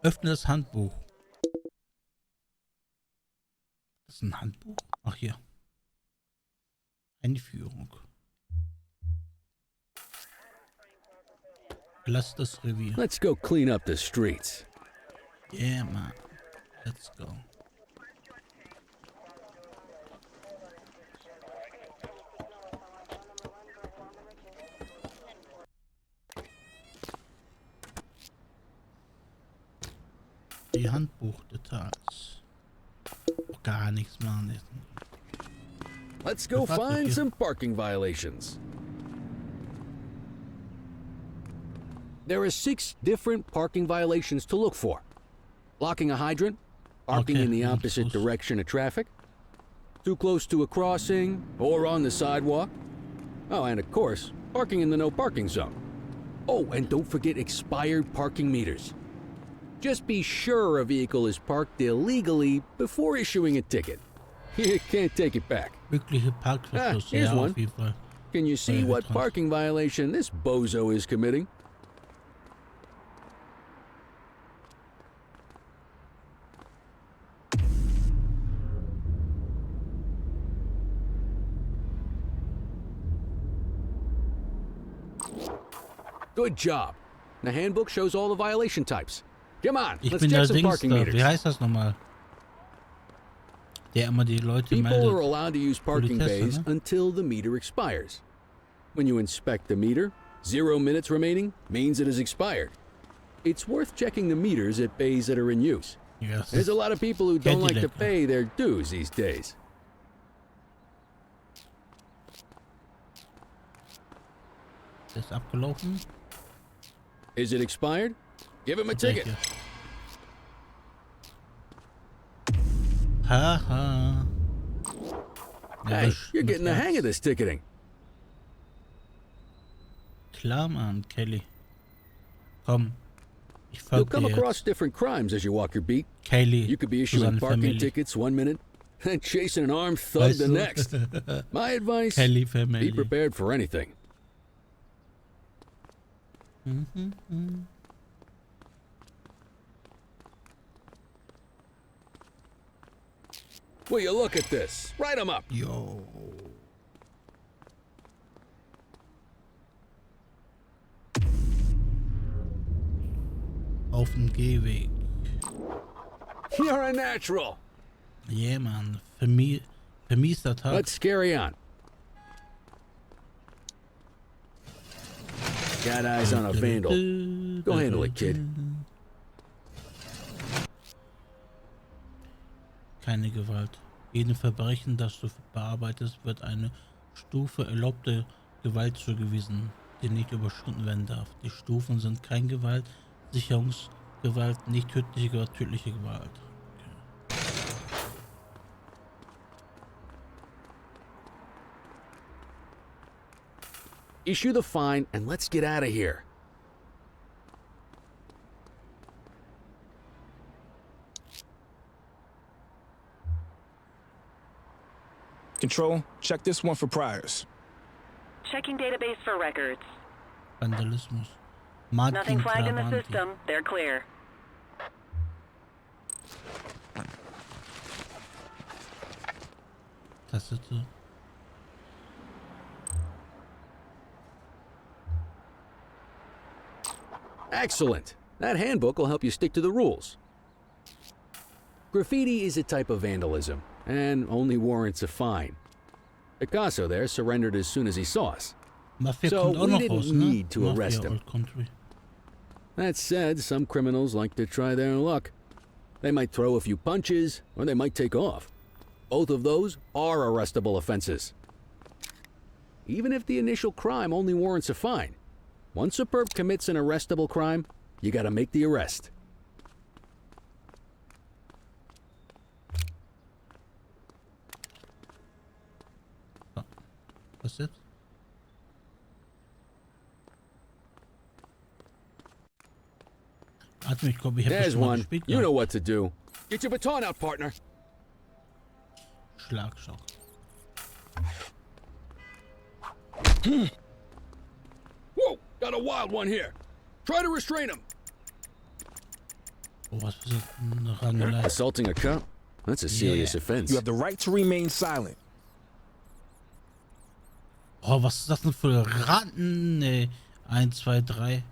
Öffne das Handbuch. Das ist ein Handbuch? Ach, hier. Einführung. Lass das Revier. Let's go clean up the streets. Yeah, man. Let's go. Die Handbuchdetails. Gar nichts machen. Let's go find some parking violations. There are 6 different parking violations to look for. Blocking a hydrant, parking in the opposite direction of traffic, too close to a crossing or on the sidewalk. Oh, and of course, parking in the no parking zone. Oh, and don't forget expired parking meters. Just be sure a vehicle is parked illegally before issuing a ticket. You can't take it back. Here's one. Can you see what parking violation this bozo is committing? Good job. The handbook shows all the violation types. Come on, let's check some parking meters. Wie heißt das nochmal? Der immer die Leute meldet. People are allowed to use parking bays until the meter expires. When you inspect the meter, 0 minutes remaining means it is expired. It's worth checking the meters at bays that are in use. Yes. There's a lot of people who don't like to pay their dues these days. Ist abgelaufen. Is it expired? Give him a ticket. Haha. Hey, you're getting the hang of this ticketing. Klar, Mann, Kelly. Komm. You'll come across different crimes as you walk your beat. Kelly. You could be issuing parking tickets 1 minute and chasing an armed thug the next. My advice, Kelly family. Be prepared for anything. Will you look at this? Write them up. Yo. Auf dem Gehweg. You're a natural. Yeah, man. Vermiester Tag. Let's carry on. Got eyes on a vandal. Go handle it, kid. Keine Gewalt. Jedem Verbrechen, das du bearbeitest, wird eine Stufe erlaubte Gewalt zugewiesen, die nicht überschritten werden darf. Die Stufen sind kein Gewalt, Sicherungsgewalt, nicht tödliche Gewalt, tödliche Gewalt. Okay. Issue the fine and let's get out of here. Control, check this one for priors. Checking database for records. Vandalismus. Nothing flagged in the system. They're clear. Tastatur. Excellent. That handbook will help you stick to the rules. Graffiti is a type of vandalism and only warrants a fine. Picasso there surrendered as soon as he saw us. So we didn't need to arrest him. That said, some criminals like to try their luck. They might throw a few punches, or they might take off. Both of those are arrestable offenses. Even if the initial crime only warrants a fine, once a perp commits an arrestable crime, you gotta make the arrest. What's it? There's one. You know what to do. Get your baton out, partner. Schlagschock. Whoa! Got a wild one here. Try to restrain him. Oh, was ist das? Eine Rangelei. Assaulting a cop? That's a serious offense. You have the right to remain silent. Oh, was ist das denn für Ratten? Nee. 1, 2, 3.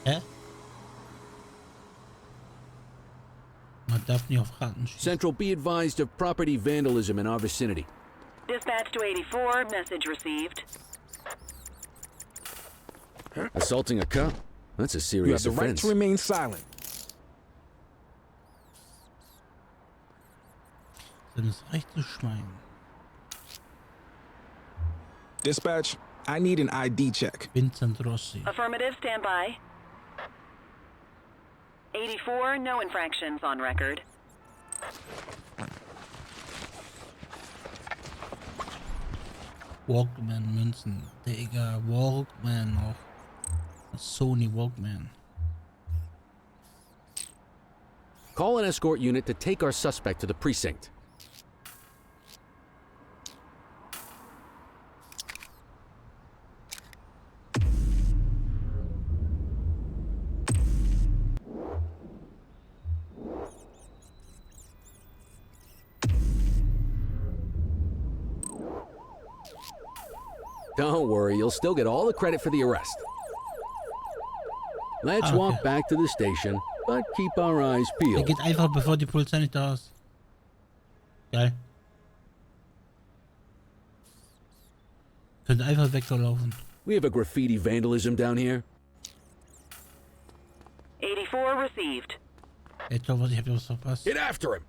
Hä? Man darf nicht auf Ratten schießen. Central, be advised of property vandalism in our vicinity. Dispatch to 84, message received. Assaulting a cop? That's a You have serious the right offense. to remain silent. Dann ist recht zu schweigen. Dispatch, I need an ID check. Vincent Rossi. Affirmative, stand by. 84, no infractions on record. Walkman Münzen. Digga, Walkman noch. Sony Walkman. Call an escort unit to take our suspect to the precinct. Don't worry, you'll still get all the credit for the arrest. Let's walk back to the station, but keep our eyes Er peeled. geht einfach, bevor die Polizei nicht da ist. Geil. Könnt einfach weglaufen. We have a graffiti vandalism down here. 84 received. Ich glaube, ich habe was verpasst. Get after him!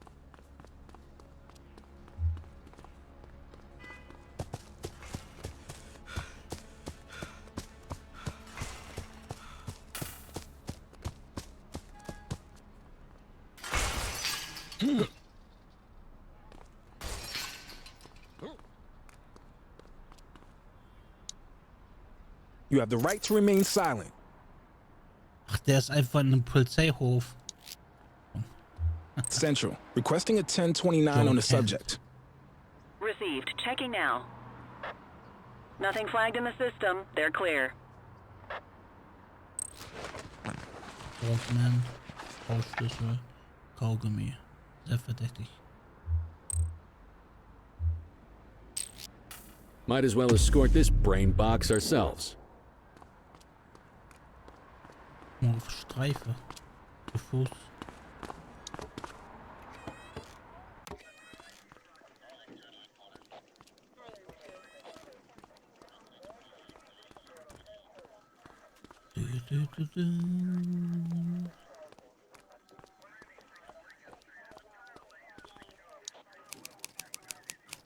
You have the right to remain silent. Ach, der ist einfach in einem Polizeihof. Central, requesting a 1029 on the subject. Received. Checking now. Nothing flagged in the system. They're clear. Walkman, Hausschlüssel, Kaugummi. Sehr verdächtig. Might as well escort this brain box ourselves. Nur auf Streife. Zu Fuß.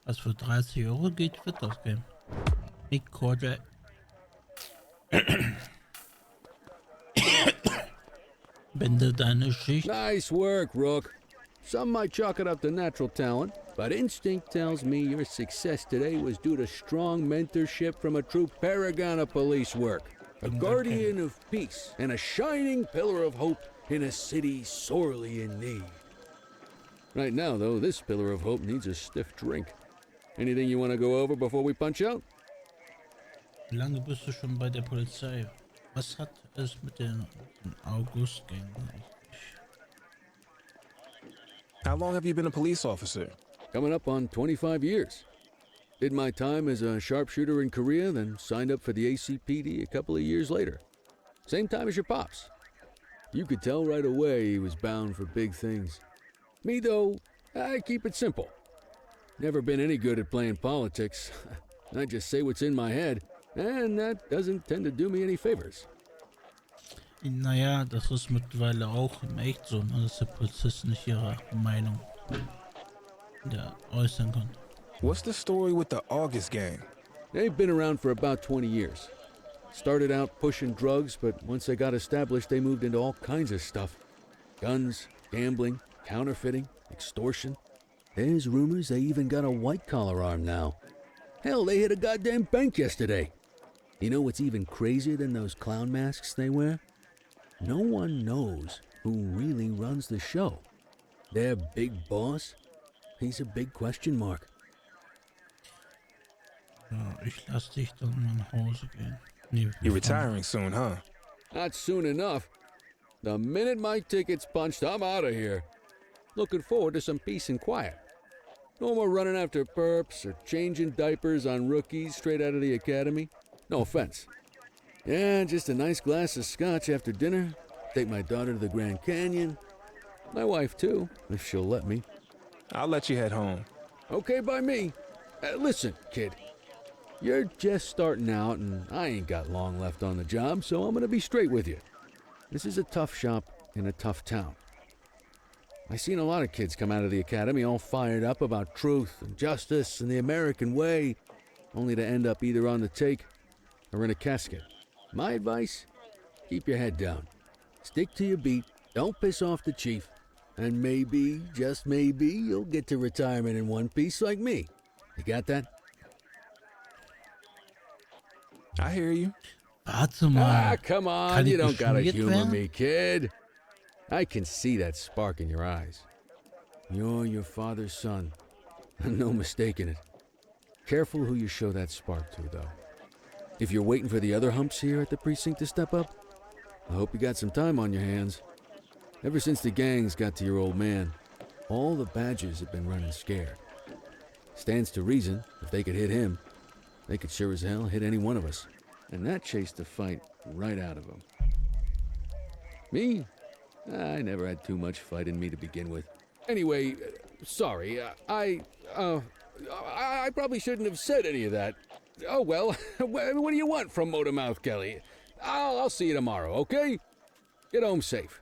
Was für 30 Euro geht, wird das Game. Microids. Bände deine Schicht. Nice work, Rook. Some might chalk it up to natural talent, but instinct tells me your success today was due to strong mentorship from a true paragon of police work. A guardian of peace and a shining pillar of hope in a city sorely in need. Right now, though, this pillar of hope needs a stiff drink. Anything you want to go over before we punch out? Wie lange bist du schon bei der Polizei? Was hat es mit den August-Gängen? How long have you been a police officer? Coming up on 25 years. Did my time as a sharpshooter in Korea, then signed up for the ACPD a couple of years later. Same time as your pops. You could tell right away he was bound for big things. Me, though, I keep it simple. Never been any good at playing politics. I just say what's in my head, and that doesn't tend to do me any favors. Naja, das ist mittlerweile auch im Echt so, ne, dass der Polizist nicht ihre Meinung äußern kann. What's the story with the August gang? They've been around for about 20 years. Started out pushing drugs, but once they got established, they moved into all kinds of stuff. Guns, gambling, counterfeiting, extortion. There's rumors they even got a white-collar arm now. Hell, they hit a goddamn bank yesterday. You know what's even crazier than those clown masks they wear? No one knows who really runs the show. Their big boss? He's a big question mark. Ja, ich lass dich dann mal nach Hause gehen. Nee, You're retiring soon, huh? Not soon enough. The minute my ticket's punched, I'm out of here. Looking forward to some peace and quiet. No more running after perps or changing diapers on rookies straight out of the academy. No offense. Yeah, just a nice glass of scotch after dinner. Take my daughter to the Grand Canyon. My wife, too, if she'll let me. I'll let you head home. Okay by me. Listen, kid. You're just starting out, and I ain't got long left on the job, so I'm gonna be straight with you. This is a tough shop in a tough town. I seen a lot of kids come out of the academy all fired up about truth and justice and the American way, only to end up either on the take or in a casket. My advice? Keep your head down. Stick to your beat, don't piss off the chief, and maybe, just maybe, you'll get to retirement in one piece like me. You got that? I hear you. Warte mal. Come on, Kann ich you don't gotta beschuldigt humor werden? me, kid. I can see that spark in your eyes. You're your father's son. No mistaking it. Careful who you show that spark to, though. If you're waiting for the other humps here at the precinct to step up, I hope you got some time on your hands. Ever since the gangs got to your old man, all the badgers have been running scared. Stands to reason, if they could hit him, they could sure as hell hit any one of us. And that chased the fight right out of him. Me? I never had too much fight in me to begin with. Anyway, sorry, I probably shouldn't have said any of that. Oh well, what do you want from Motormouth Kelly? I'll see you tomorrow, okay? Get home safe.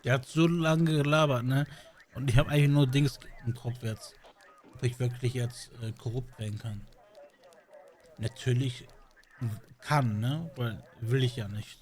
Der hat so lange gelabert, ne? Und ich habe eigentlich nur Dings im Kopf jetzt. Ob ich wirklich jetzt korrupt werden kann. Natürlich kann, ne? Weil will ich ja nicht.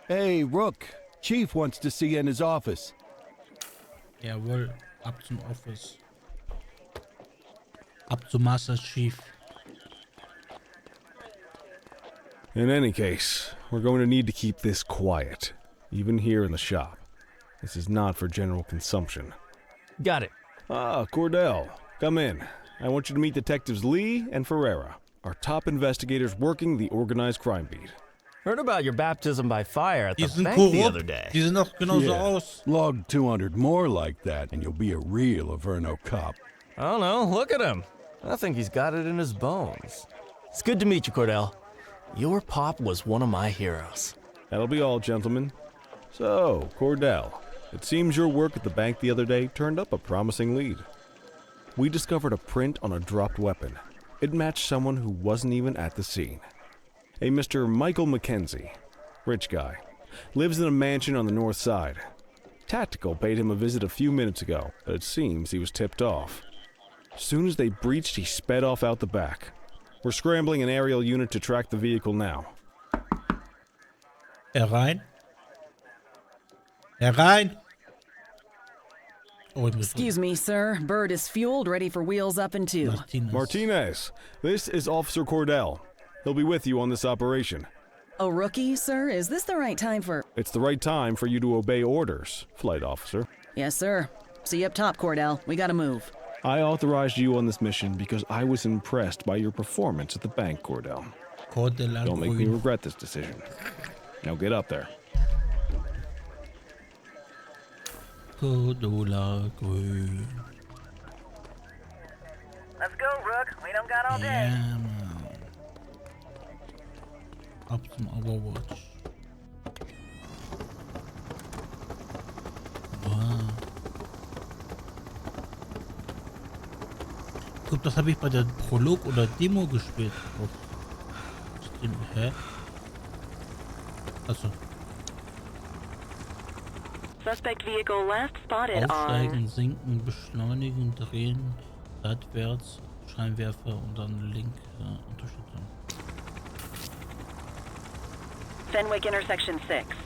Hey, Rook. Chief wants to see you in his office. Jawohl, ab zum Office. Ab zum Master Chief. In any case, we're going to need to keep this quiet, even here in the shop. This is not for general consumption. Got it. Ah, Cordell, come in. I want you to meet Detectives Lee and Ferreira, our top investigators working the organized crime beat. Heard about your baptism by fire at Die the sind bank the other korrupt. day. Die sehen doch genauso Yeah. aus. Log 200 more like that, and you'll be a real Averno cop. I don't know, look at him. I think he's got it in his bones. It's good to meet you, Cordell. Your pop was one of my heroes. That'll be all, gentlemen. So, Cordell, it seems your work at the bank the other day turned up a promising lead. We discovered a print on a dropped weapon. It matched someone who wasn't even at the scene. A Mr. Michael Mackenzie, rich guy, lives in a mansion on the north side. Tactical paid him a visit a few minutes ago, but it seems he was tipped off. As soon as they breached, he sped off out the back. We're scrambling an aerial unit to track the vehicle now. Herein. Herein. Oh, ich muss Excuse me, sir. Bird is fueled, ready for wheels up in two. Martinez, this is Officer Cordell. He'll be with you on this operation. A rookie, sir? Is this the right time for... It's the right time for you to obey orders, Flight Officer. Yes, sir. See you up top, Cordell. We gotta move. I authorized you on this mission because I was impressed by your performance at the bank, Cordell. Don't make me regret this decision. Now get up there. Cordula grün. Let's go, Rook. We don't got all day. Ja, Mann. Ab zum Overwatch. Wow. Guck, das habe ich bei der Prolog oder Demo gespielt. Auf Stream. Hä? Achso. Suspect vehicle last spotted on... Aufsteigen, sinken, beschleunigen, drehen, seitwärts, Scheinwerfer und dann Link Unterstützung. Fenwick intersection 6.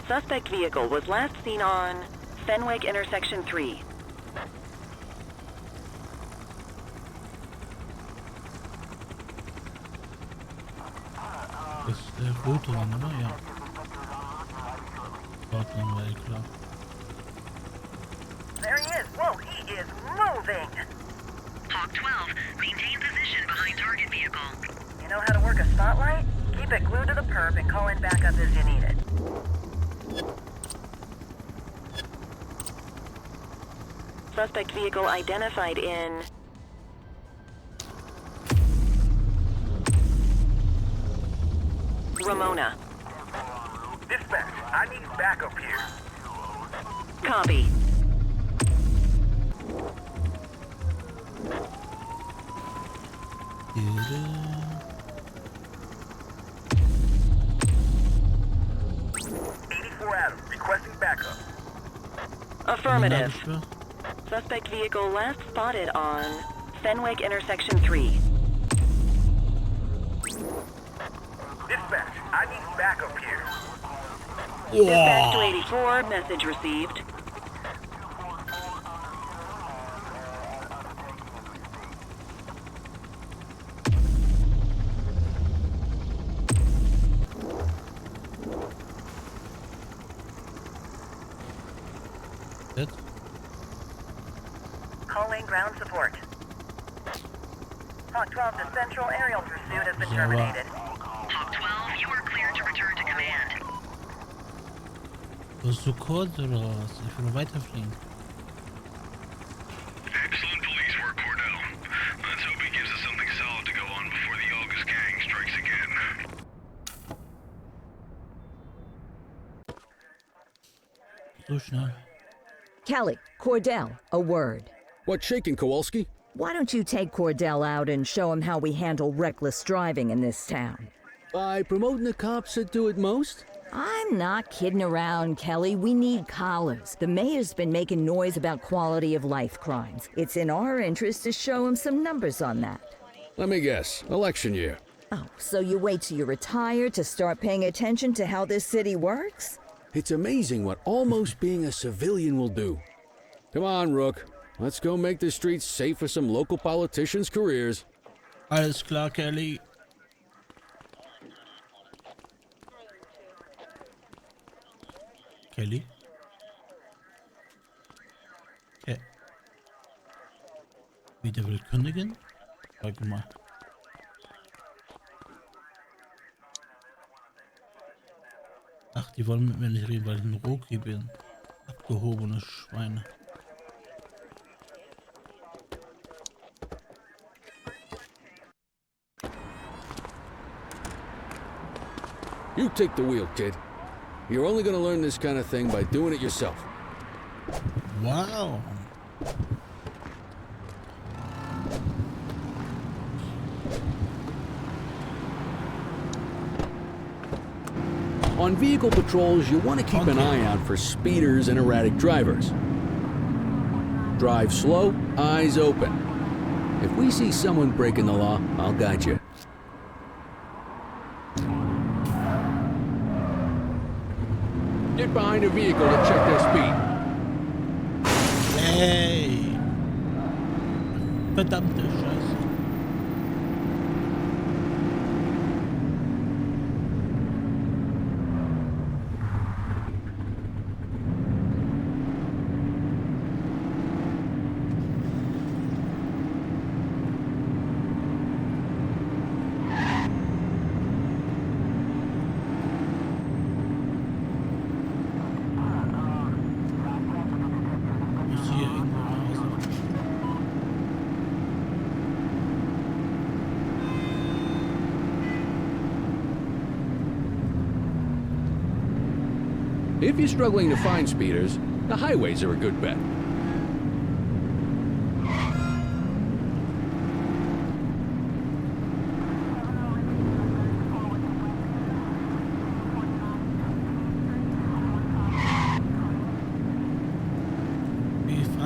Suspect vehicle was last seen on Fenwick intersection 3. Das ist der rote Mann, oder? Ja. Portland war klar. There he is. Whoa, he is moving. Hawk 12, maintain position behind target vehicle. You know how to work a spotlight? Keep it glued to the perp and call in backup as you need it. Suspect vehicle identified in Ramona. Dispatch, I need backup here. Copy. Adam, requesting backup. Affirmative. Suspect vehicle last spotted on Fenwick intersection 3. Dispatch, I need backup here. Dispatch to 84, message received. It? Calling ground support. Hawk 12 to Central, aerial pursuit has been terminated. Hawk 12, you are cleared to return to command. Bist du kurz oder was? Ich will weiterfliegen. Excellent police work, Cordell. Let's hope he gives us something solid to go on before the August gang strikes again. So schnell. Kelly, Cordell, a word. What's shaking, Kowalski? Why don't you take Cordell out and show him how we handle reckless driving in this town? By promoting the cops that do it most? I'm not kidding around, Kelly. We need collars. The mayor's been making noise about quality of life crimes. It's in our interest to show him some numbers on that. Let me guess. Election year. Oh, so you wait till you retire to start paying attention to how this city works? It's amazing what almost being a civilian will do. Come on, Rook. Let's go make the streets safe for some local politicians' careers. Alles klar, Kelly. Kelly? Okay. Wieder will kündigen? Sag mal. Ach, die wollen mit mir nicht reden, weil ich ein Roki bin. Abgehobene Schweine. You take the wheel, kid. You're only gonna learn this kind of thing by doing it yourself. Wow. On vehicle patrols, you want to keep an eye out for speeders and erratic drivers. Drive slow, eyes open. If we see someone breaking the law, I'll guide you. Get behind a vehicle to check their speed. Hey. Verdammte Scheiße. If you're struggling to find speeders, the highways are a good bet.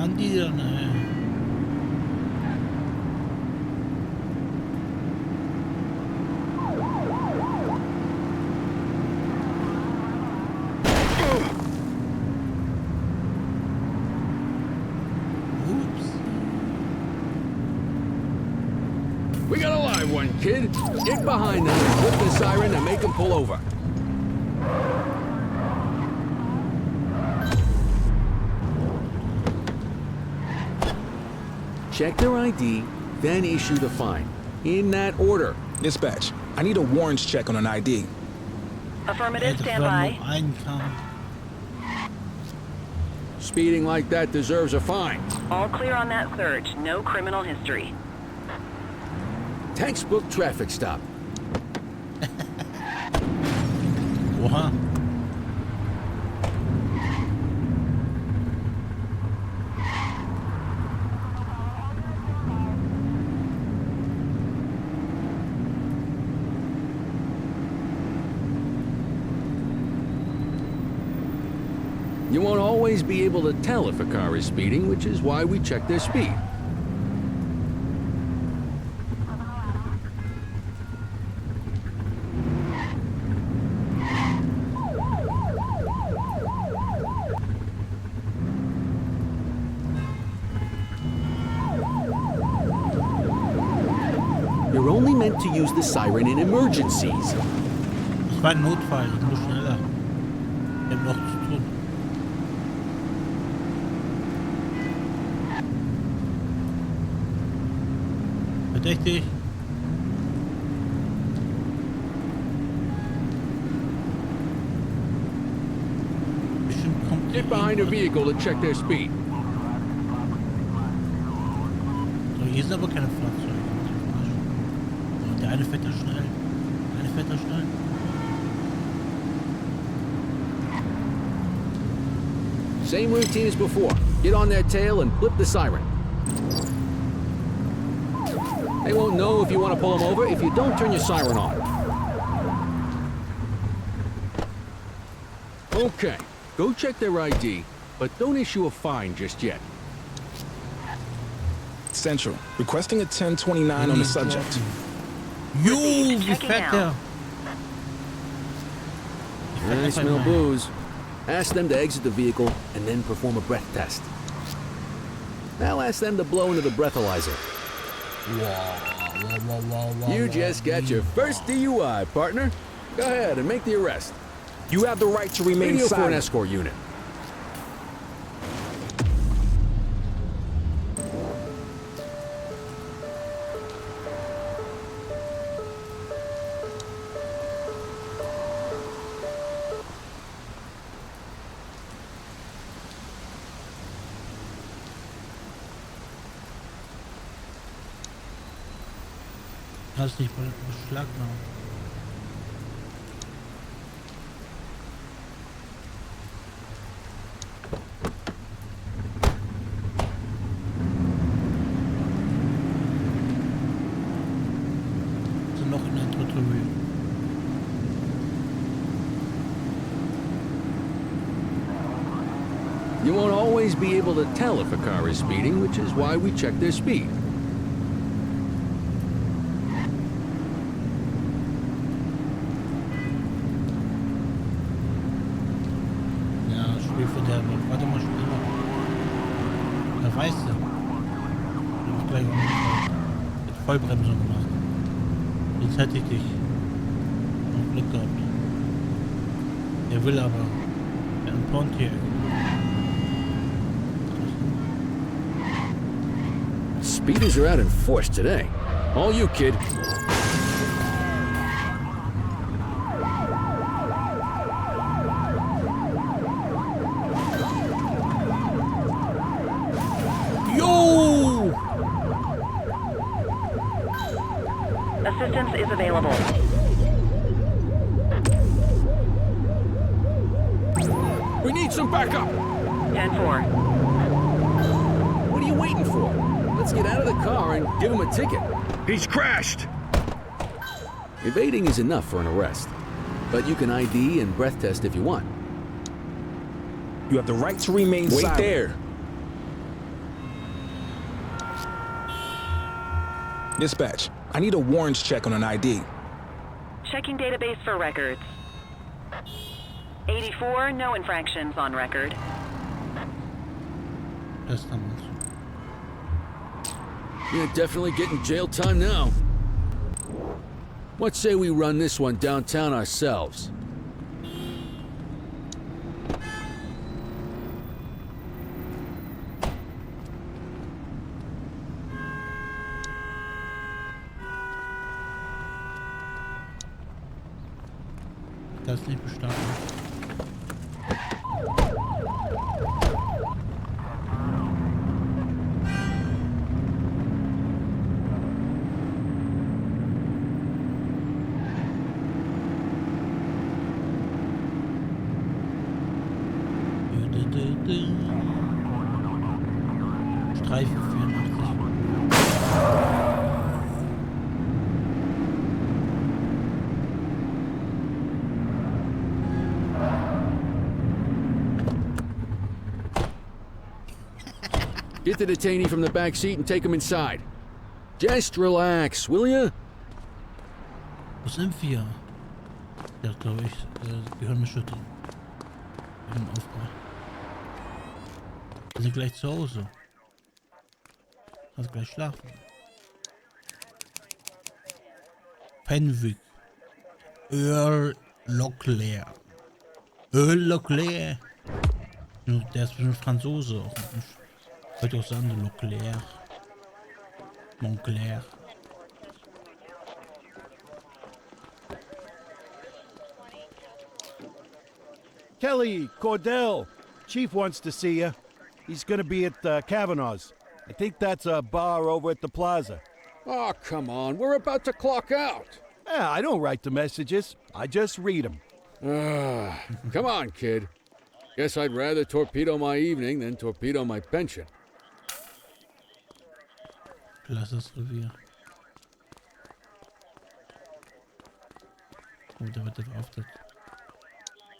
fahren die dann, We got a live one, kid. Get behind them and flip the siren and make them pull over. Check their ID, then issue the fine. In that order. Dispatch, I need a warrants check on an ID. Affirmative, stand by. Speeding like that deserves a fine. All clear on that search. No criminal history. Textbook traffic stop. Oha. You won't always be able to tell if a car is speeding, which is why we check their speed. You're only meant to use the siren in emergencies. Das war ein Notfall, ich muss schneller. Ich hab noch zu tun. Verdächtig. Bestimmt kommt Get behind a vehicle to check their speed. So, hier sind aber keine Fahrzeuge. Oh, der eine fährt da schnell. Der eine fährt da schnell. Same routine as before. Get on their tail and flip the siren. They won't know if you want to pull them over if you don't turn your siren on. Okay, go check their ID, but don't issue a fine just yet. Central, requesting a 1029 on the subject. Jo, wie fährt der? I smell booze. Ask them to exit the vehicle and then perform a breath test. Now ask them to blow into the breathalyzer. You just got your first DUI, partner. Go ahead and make the arrest. You have the right to remain Radio for an silent. escort unit. Hast nicht mal beschlagnahmt. Sind noch in der Tutorial. You won't always be able to tell if a car is speeding, which is why we check their speed. Warte mal schneller. Da weißt du. Ich hab gleich mit Vollbremsung gemacht. Jetzt hätte ich dich. Noch Glück gehabt. Er will aber. Er ein Pontiac. Speeders are out in force today. All you, kid. Assistance is available. We need some backup. 10-4. What are you waiting for? Let's get out of the car and give him a ticket. He's crashed! Evading is enough for an arrest, but you can ID and breath test if you want. You have the right to remain silent. Wait there. Dispatch, I need a warrants check on an ID. Checking database for records. 84, no infractions on record. Das damals. You're definitely getting jail time now. What say we run this one downtown ourselves? Das ist nicht bestanden. Streifen 84. Get the detainee from the back seat and take him inside. Just relax, will ya? Wo sind wir? Ja, glaube ich, wir hören mich schütteln. Wir hören Aufbau. Wir sind gleich zu Hause. Also gleich schlafen. Penwick. Earl Leclerc. Earl Leclerc. Der ist bestimmt Franzose. Auch. Könnte auch sagen, Leclerc. Montclair. Kelly, Cordell. Chief wants to see you. He's gonna be at Kavanaugh's. I think that's a bar over at the plaza. Oh, come on. We're about to clock out. Yeah, I don't write the messages. I just read them. Come on, kid. Guess I'd rather torpedo my evening than torpedo my pension. Lass das Revier. Oh, da wird der verhaftet.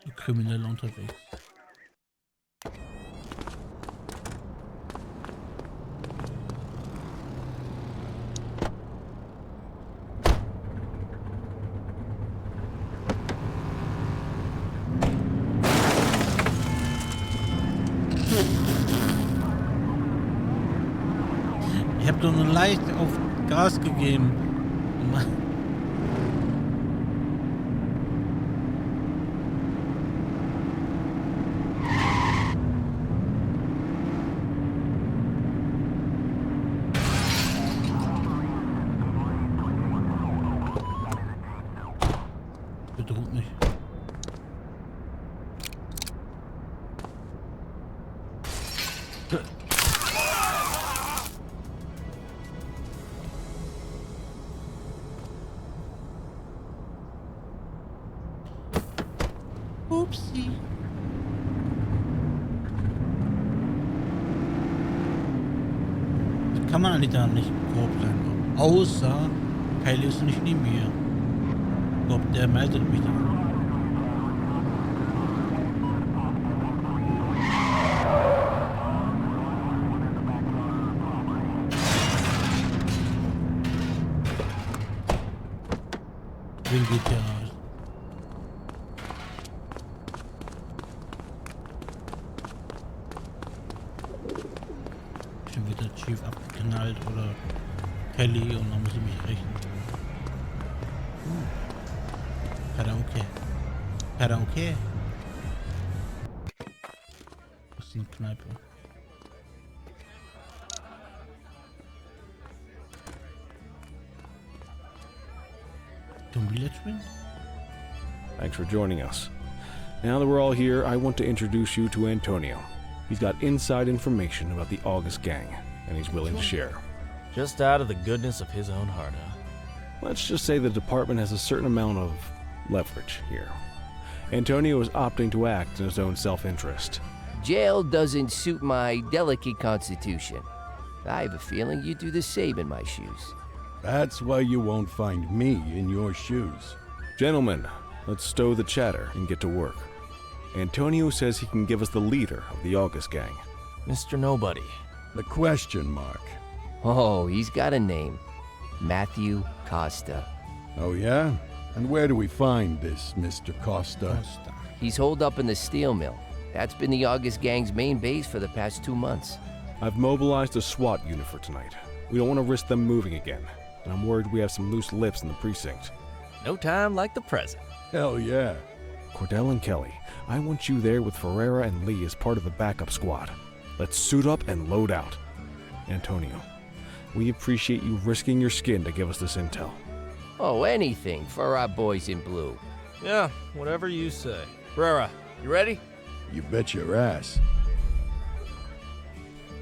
Ein Krimineller unterwegs. Ich habe doch nur leicht auf Gas gegeben. Bedroht mich. Upsi. Kann man eigentlich da nicht grob sein. Außer Kwalee ist nicht neben mir. Ich glaube, der meldet mich dann. Wen geht der raus? Schon wieder Chief abgeknallt oder Kwalee und dann muss ich mich rächen. Karaoke. Karaoke. Das ist eine Kneipe. Don't be Letchman? Thanks for joining us. Now that we're all here, I want to introduce you to Antonio. He's got inside information about the August gang, and he's willing to share. Just out of the goodness of his own heart, huh? Let's just say the department has a certain amount of leverage here. Antonio is opting to act in his own self-interest. Jail doesn't suit my delicate constitution. I have a feeling you'd do the same in my shoes. That's why you won't find me in your shoes. Gentlemen, let's stow the chatter and get to work. Antonio says he can give us the leader of the August gang. Mr. Nobody. The question mark. Oh, he's got a name. Matthew Costa. Oh, yeah? And where do we find this Mr. Costa? He's holed up in the steel mill. That's been the August gang's main base for the past 2 months. I've mobilized a SWAT unit for tonight. We don't want to risk them moving again, and I'm worried we have some loose lips in the precinct. No time like the present. Hell yeah. Cordell and Kelly, I want you there with Ferreira and Lee as part of the backup squad. Let's suit up and load out. Antonio, we appreciate you risking your skin to give us this intel. Oh, anything for our boys in blue. Yeah, whatever you say. Brera, you ready? You bet your ass.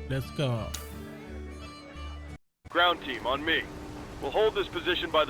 Let's go. Ground team, on me. We'll hold this position by the